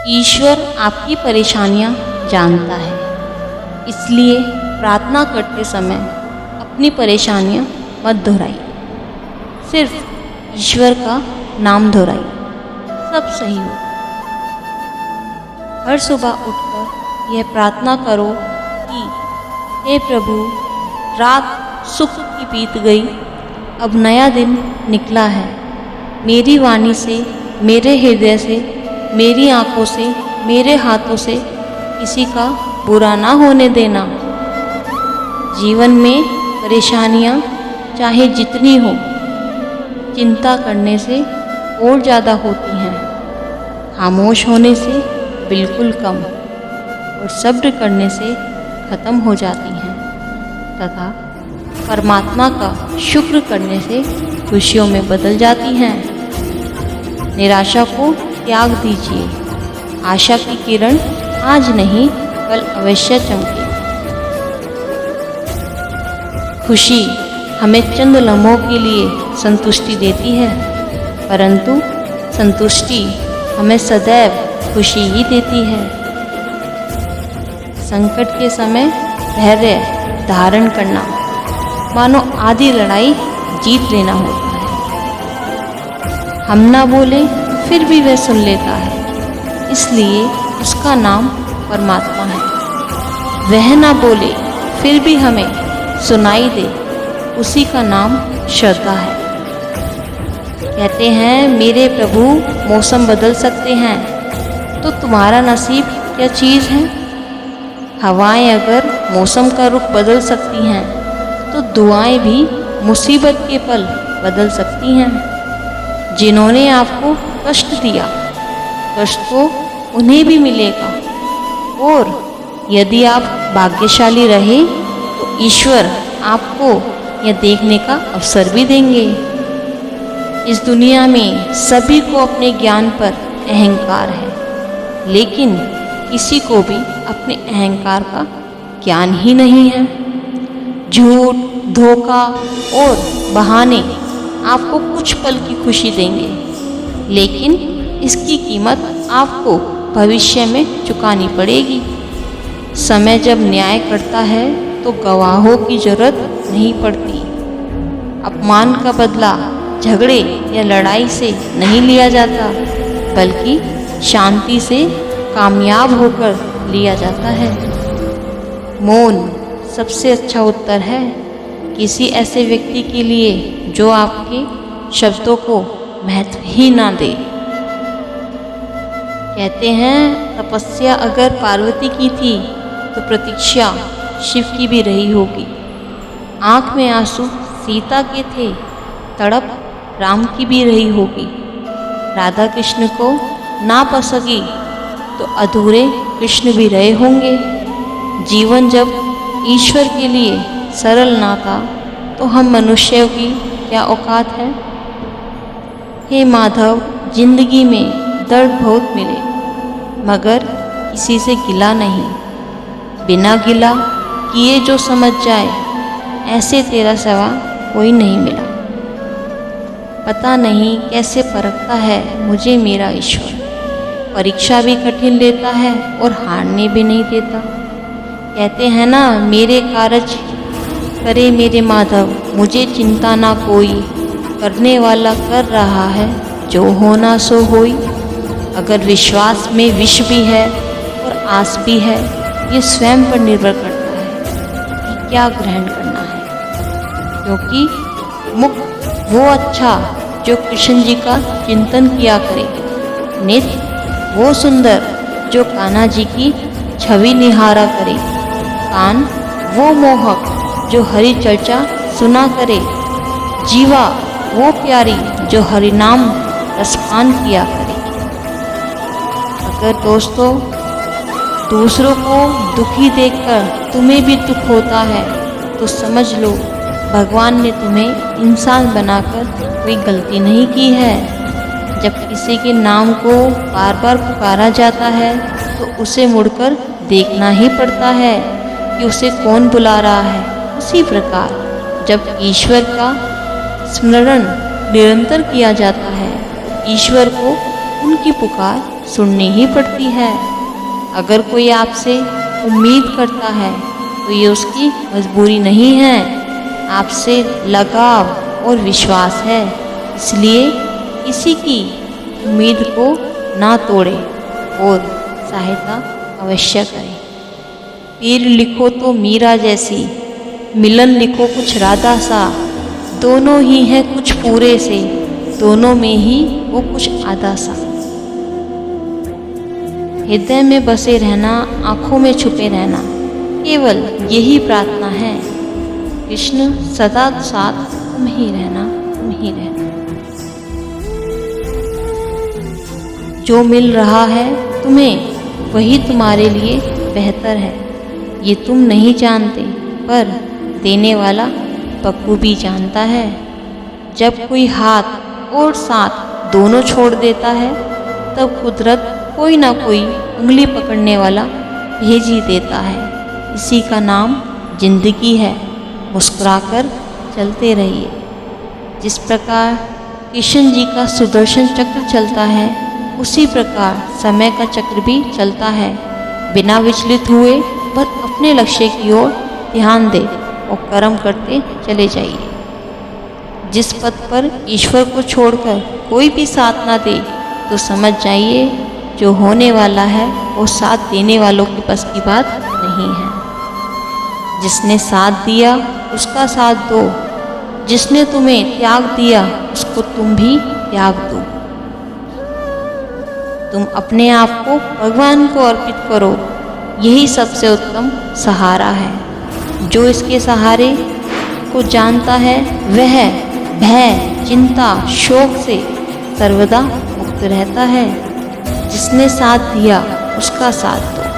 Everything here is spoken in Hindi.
ईश्वर आपकी परेशानियां जानता है, इसलिए प्रार्थना करते समय अपनी परेशानियां मत दोहराइए। सिर्फ ईश्वर का नाम दोहराइए, सब सही हो। हर सुबह उठकर यह प्रार्थना करो कि हे प्रभु, रात सुख की बीत गई, अब नया दिन निकला है। मेरी वाणी से, मेरे हृदय से, मेरी आँखों से, मेरे हाथों से किसी का बुरा ना होने देना। जीवन में परेशानियाँ चाहे जितनी हो, चिंता करने से और ज़्यादा होती हैं, खामोश होने से बिल्कुल कम, और सब्र करने से ख़त्म हो जाती हैं, तथा परमात्मा का शुक्र करने से खुशियों में बदल जाती हैं। निराशा को त्याग दीजिए, आशा की किरण आज नहीं कल अवश्य चमके। खुशी हमें चंद लम्हों के लिए संतुष्टि देती है, परंतु संतुष्टि हमें सदैव खुशी ही देती है। संकट के समय धैर्य धारण करना मानो आधी लड़ाई जीत लेना होता है। हम ना बोले फिर भी वह सुन लेता है, इसलिए उसका नाम परमात्मा है। वह ना बोले फिर भी हमें सुनाई दे, उसी का नाम श्रद्धा है। कहते हैं मेरे प्रभु मौसम बदल सकते हैं, तो तुम्हारा नसीब क्या चीज़ है। हवाएं अगर मौसम का रुख बदल सकती हैं, तो दुआएं भी मुसीबत के पल बदल सकती हैं। जिन्होंने आपको कष्ट दिया, कष्ट तो उन्हें भी मिलेगा, और यदि आप भाग्यशाली रहे तो ईश्वर आपको यह देखने का अवसर भी देंगे। इस दुनिया में सभी को अपने ज्ञान पर अहंकार है, लेकिन किसी को भी अपने अहंकार का ज्ञान ही नहीं है। झूठ, धोखा और बहाने आपको कुछ पल की खुशी देंगे, लेकिन इसकी कीमत आपको भविष्य में चुकानी पड़ेगी। समय जब न्याय करता है तो गवाहों की जरूरत नहीं पड़ती। अपमान का बदला झगड़े या लड़ाई से नहीं लिया जाता, बल्कि शांति से कामयाब होकर लिया जाता है। मौन सबसे अच्छा उत्तर है किसी ऐसे व्यक्ति के लिए जो आपके शब्दों को महत्व ही ना दे। कहते हैं तपस्या अगर पार्वती की थी तो प्रतीक्षा शिव की भी रही होगी। आँख में आंसू सीता के थे, तड़प राम की भी रही होगी। राधा कृष्ण को ना पसगी तो अधूरे कृष्ण भी रहे होंगे। जीवन जब ईश्वर के लिए सरल ना था तो हम मनुष्यों की क्या औकात है। हे माधव, जिंदगी में दर्द बहुत मिले, मगर किसी से गिला नहीं। बिना गिला किए जो समझ जाए, ऐसे तेरा सिवा कोई नहीं मिला। पता नहीं कैसे परखता है मुझे मेरा ईश्वर, परीक्षा भी कठिन लेता है और हारने भी नहीं देता। कहते हैं ना मेरे कारज करे मेरे माधव, मुझे चिंता ना कोई, करने वाला कर रहा है जो होना सो होई। अगर विश्वास में विष भी है और आस भी है, ये स्वयं पर निर्भर करता है कि क्या ग्रहण करना है। क्योंकि मुख वो अच्छा जो कृष्ण जी का चिंतन किया करे, नेत्र वो सुंदर जो कान्हा जी की छवि निहारा करे, कान वो मोहक जो हरि चर्चा सुना करे, जीवा वो प्यारी जो हरि नाम रसपान किया करे। अगर दोस्तों दूसरों को दुखी देखकर तुम्हें भी दुख होता है, तो समझ लो भगवान ने तुम्हें इंसान बनाकर कोई गलती नहीं की है। जब किसी के नाम को बार बार पुकारा जाता है तो उसे मुड़कर देखना ही पड़ता है कि उसे कौन बुला रहा है। उसी प्रकार जब ईश्वर का स्मरण निरंतर किया जाता है, ईश्वर को उनकी पुकार सुननी ही पड़ती है। अगर कोई आपसे उम्मीद करता है तो ये उसकी मजबूरी नहीं है, आपसे लगाव और विश्वास है। इसलिए किसी की उम्मीद को ना तोड़े और सहायता अवश्य करें। पीर लिखो तो मीरा जैसी, मिलन लिखो कुछ राधा सा, दोनों ही हैं कुछ पूरे से, दोनों में ही वो कुछ आधा सा। हृदय में बसे रहना, आँखों में छुपे रहना, केवल यही प्रार्थना है। कृष्ण सदा साथ तुम ही रहना, तुम ही रहना। जो मिल रहा है तुम्हें वही तुम्हारे लिए बेहतर है, ये तुम नहीं जानते पर देने वाला बखूबी जानता है। जब कोई हाथ और साथ दोनों छोड़ देता है तब कुदरत कोई ना कोई उंगली पकड़ने वाला भेज ही देता है। इसी का नाम जिंदगी है, मुस्कुराकर चलते रहिए। जिस प्रकार कृष्ण जी का सुदर्शन चक्र चलता है, उसी प्रकार समय का चक्र भी चलता है। बिना विचलित हुए बस अपने लक्ष्य की ओर ध्यान दे और कर्म करते चले जाइए। जिस पथ पर ईश्वर को छोड़कर कोई भी साथ ना दे तो समझ जाइए जो होने वाला है वो साथ देने वालों के बस की बात नहीं है। जिसने साथ दिया उसका साथ दो, जिसने तुम्हें त्याग दिया उसको तुम भी त्याग दो। तुम अपने आप को भगवान को अर्पित करो, यही सबसे उत्तम सहारा है। जो इसके सहारे को जानता है वह भय, चिंता, शोक से सर्वदा मुक्त रहता है। जिसने साथ दिया उसका साथ दो।